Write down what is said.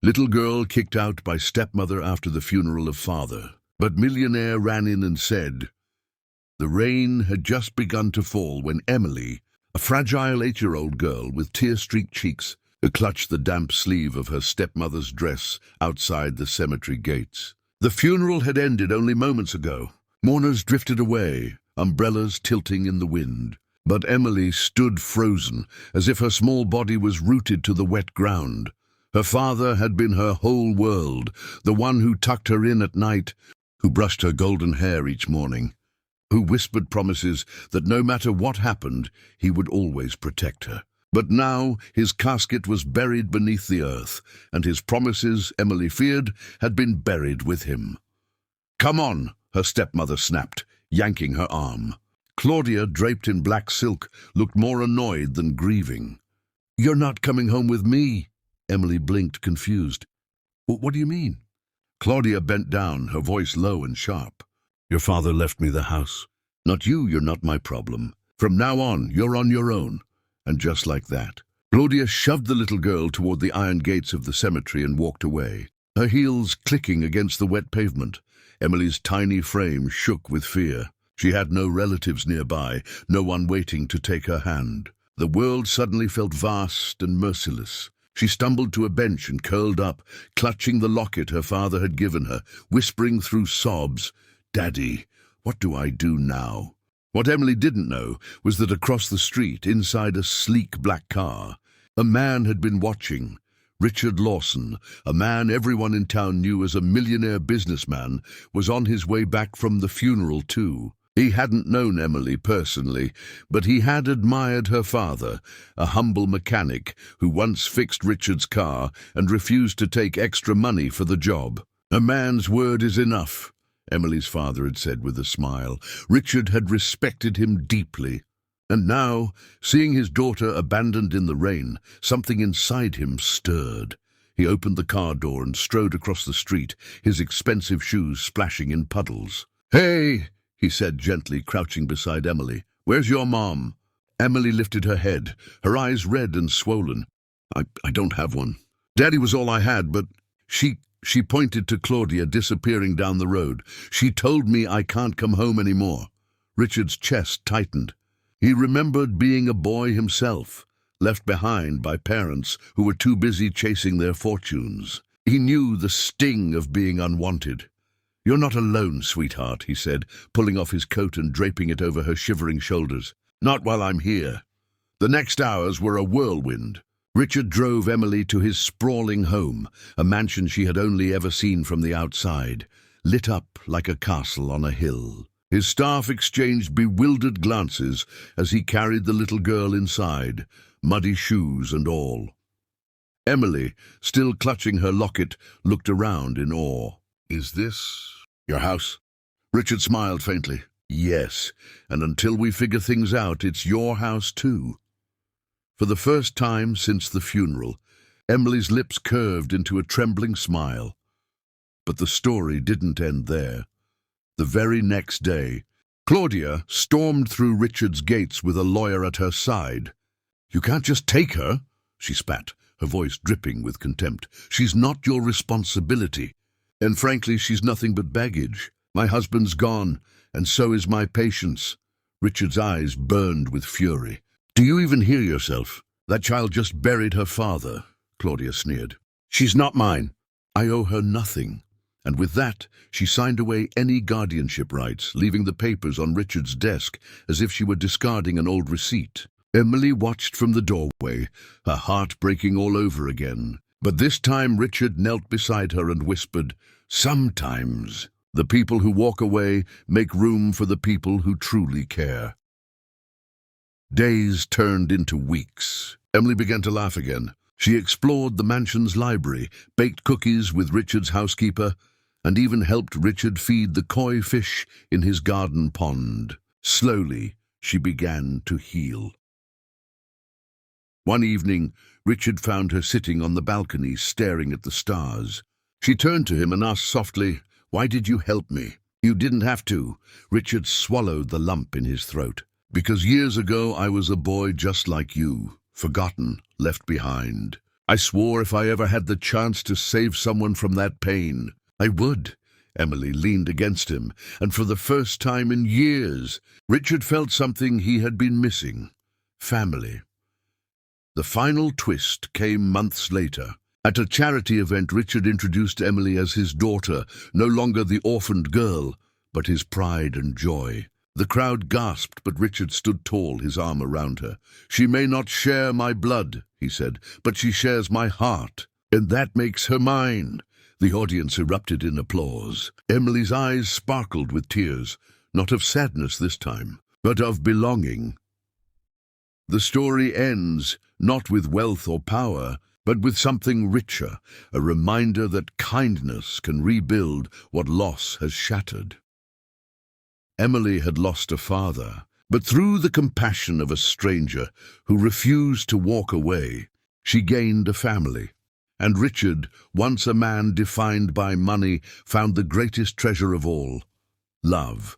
Little girl kicked out by stepmother after the funeral of father. But Millionaire ran in and said, the rain had just begun to fall when Emily, a fragile 8-year-old girl with tear-streaked cheeks, clutched the damp sleeve of her stepmother's dress outside the cemetery gates. The funeral had ended only moments ago. Mourners drifted away, umbrellas tilting in the wind. But Emily stood frozen, as if her small body was rooted to the wet ground. Her father had been her whole world, the one who tucked her in at night, who brushed her golden hair each morning, who whispered promises that no matter what happened, he would always protect her. But now his casket was buried beneath the earth, and his promises, Emily feared, had been buried with him. "Come on," her stepmother snapped, yanking her arm. Claudia, draped in black silk, looked more annoyed than grieving. "You're not coming home with me," Emily blinked, confused. "What do you mean?" Claudia bent down, her voice low and sharp. "Your father left me the house. Not you, you're not my problem. From now on, you're on your own." And just like that, Claudia shoved the little girl toward the iron gates of the cemetery and walked away, her heels clicking against the wet pavement. Emily's tiny frame shook with fear. She had no relatives nearby, no one waiting to take her hand. The world suddenly felt vast and merciless. She stumbled to a bench and curled up, clutching the locket her father had given her, whispering through sobs, "Daddy, what do I do now?" What Emily didn't know was that across the street, inside a sleek black car, a man had been watching. Richard Lawson, a man everyone in town knew as a millionaire businessman, was on his way back from the funeral too. He hadn't known Emily personally, but he had admired her father, a humble mechanic who once fixed Richard's car and refused to take extra money for the job. "A man's word is enough," Emily's father had said with a smile. Richard had respected him deeply. And now, seeing his daughter abandoned in the rain, something inside him stirred. He opened the car door and strode across the street, his expensive shoes splashing in puddles. "Hey!" he said gently, crouching beside Emily. "Where's your mom?" Emily lifted her head, her eyes red and swollen. I don't have one. Daddy was all I had, but she pointed to Claudia disappearing down the road. "She told me I can't come home anymore." Richard's chest tightened. He remembered being a boy himself, left behind by parents who were too busy chasing their fortunes. He knew the sting of being unwanted. "You're not alone, sweetheart," he said, pulling off his coat and draping it over her shivering shoulders. "Not while I'm here." The next hours were a whirlwind. Richard drove Emily to his sprawling home, a mansion she had only ever seen from the outside, lit up like a castle on a hill. His staff exchanged bewildered glances as he carried the little girl inside, muddy shoes and all. Emily, still clutching her locket, looked around in awe. "Is this your house?" Richard smiled faintly. "Yes, and until we figure things out, it's your house too." For the first time since the funeral, Emily's lips curved into a trembling smile. But the story didn't end there. The very next day, Claudia stormed through Richard's gates with a lawyer at her side. "You can't just take her," she spat, her voice dripping with contempt. "She's not your responsibility. And frankly, she's nothing but baggage. My husband's gone, and so is my patience." Richard's eyes burned with fury. "Do you even hear yourself? That child just buried her father," Claudia sneered. "She's not mine. I owe her nothing." And with that, she signed away any guardianship rights, leaving the papers on Richard's desk as if she were discarding an old receipt. Emily watched from the doorway, her heart breaking all over again. But this time Richard knelt beside her and whispered, "Sometimes the people who walk away make room for the people who truly care." Days turned into weeks. Emily began to laugh again. She explored the mansion's library, baked cookies with Richard's housekeeper, and even helped Richard feed the koi fish in his garden pond. Slowly, she began to heal. One evening, Richard found her sitting on the balcony, staring at the stars. She turned to him and asked softly, "Why did you help me?" "You didn't have to." Richard swallowed the lump in his throat. "Because years ago I was a boy just like you, forgotten, left behind. I swore if I ever had the chance to save someone from that pain, I would. Emily leaned against him, and for the first time in years, Richard felt something he had been missing: family. The final twist came months later. At a charity event, Richard introduced Emily as his daughter, no longer the orphaned girl, but his pride and joy. The crowd gasped, but Richard stood tall, his arm around her. "She may not share my blood," he said, "but she shares my heart, and that makes her mine." The audience erupted in applause. Emily's eyes sparkled with tears, not of sadness this time, but of belonging. The story ends not with wealth or power, but with something richer, a reminder that kindness can rebuild what loss has shattered. Emily had lost a father, but through the compassion of a stranger who refused to walk away, she gained a family. And Richard, once a man defined by money, found the greatest treasure of all: love.